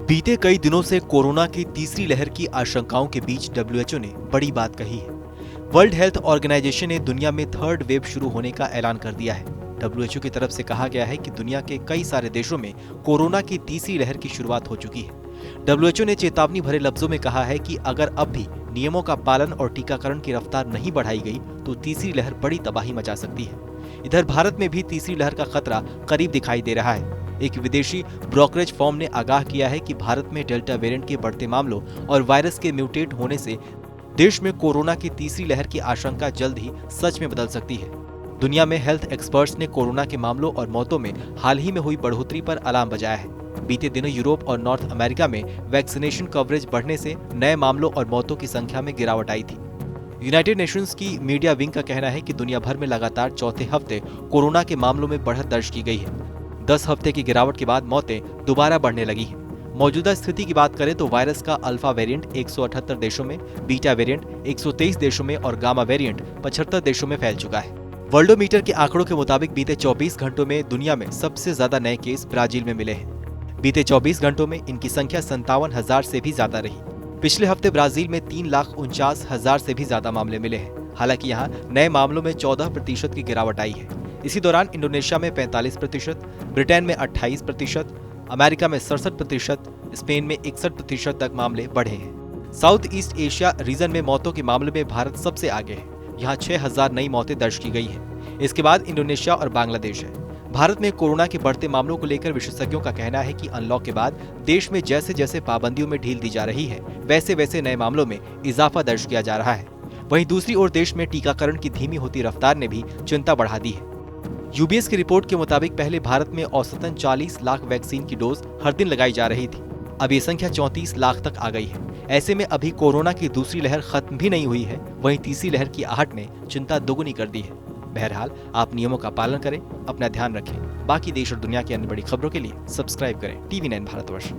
बीते कई दिनों से कोरोना की तीसरी लहर की आशंकाओं के बीच डब्ल्यूएचओ ने बड़ी बात कही है। वर्ल्ड हेल्थ ऑर्गेनाइजेशन ने दुनिया में थर्ड वेव शुरू होने का ऐलान कर दिया है। डब्ल्यूएचओ की तरफ से कहा गया है कि दुनिया के कई सारे देशों में कोरोना की तीसरी लहर की शुरुआत हो चुकी है। डब्ल्यूएचओ ने चेतावनी भरे लफ्जों में कहा है कि अगर अब भी नियमों का पालन और टीकाकरण की रफ्तार नहीं बढ़ाई गई तो तीसरी लहर बड़ी तबाही मचा सकती है। इधर भारत में भी तीसरी लहर का खतरा करीब दिखाई दे रहा है। एक विदेशी ब्रोकरेज फर्म ने आगाह किया है कि भारत में डेल्टा वेरिएंट के बढ़ते मामलों और वायरस के म्यूटेट होने से देश में कोरोना की तीसरी लहर की आशंका जल्द ही सच में बदल सकती है। दुनिया में हेल्थ एक्सपर्ट्स ने कोरोना के मामलों और मौतों में हाल ही में हुई बढ़ोतरी पर अलार्म बजाया है। बीते दिनों यूरोप और नॉर्थ अमेरिका में वैक्सीनेशन कवरेज बढ़ने से नए मामलों और मौतों की संख्या में गिरावट आई थी। यूनाइटेड नेशंस की मीडिया विंग का कहना है कि दुनिया भर में लगातार चौथे हफ्ते कोरोना के मामलों में बढ़त दर्ज की गई है। 10 हफ्ते की गिरावट के बाद मौतें दोबारा बढ़ने लगी हैं। मौजूदा स्थिति की बात करें तो वायरस का अल्फा वेरिएंट 178 देशों में, बीटा वेरिएंट 123 देशों में और गामा वेरिएंट 75 देशों में फैल चुका है। वर्ल्डोमीटर के आंकड़ों के मुताबिक बीते 24 घंटों में दुनिया में सबसे ज्यादा नए केस ब्राजील में मिले हैं। बीते 24 घंटों में इनकी संख्या 57,000 से भी ज्यादा रही। पिछले हफ्ते ब्राजील में 3,49,000 से भी ज्यादा मामले मिले हैं। हालांकि यहाँ नए मामलों में 14% की गिरावट आई है। इसी दौरान इंडोनेशिया में 45%, ब्रिटेन में 28%, अमेरिका में 67%, स्पेन में 61% तक मामले बढ़े हैं। साउथ ईस्ट एशिया रीजन में मौतों के मामले में भारत सबसे आगे है। यहाँ 6,000 नई मौतें दर्ज की गई हैं। इसके बाद इंडोनेशिया और बांग्लादेश है। भारत में कोरोना के बढ़ते मामलों को लेकर विशेषज्ञों का कहना है कि अनलॉक के बाद देश में जैसे जैसे पाबंदियों में ढील दी जा रही है, वैसे वैसे नए मामलों में इजाफा दर्ज किया जा रहा है। वहीं दूसरी ओर देश में टीकाकरण की धीमी होती रफ्तार ने भी चिंता बढ़ा दी है। यूबीएस की रिपोर्ट के मुताबिक पहले भारत में औसतन 40 लाख वैक्सीन की डोज हर दिन लगाई जा रही थी। अब ये संख्या 34 लाख तक आ गई है। ऐसे में अभी कोरोना की दूसरी लहर खत्म भी नहीं हुई है, वहीं तीसरी लहर की आहट ने चिंता दोगुनी कर दी है। बहरहाल आप नियमों का पालन करें, अपना ध्यान रखें। बाकी देश और दुनिया की अन्य बड़ी खबरों के लिए सब्सक्राइब करें TV9 भारतवर्ष।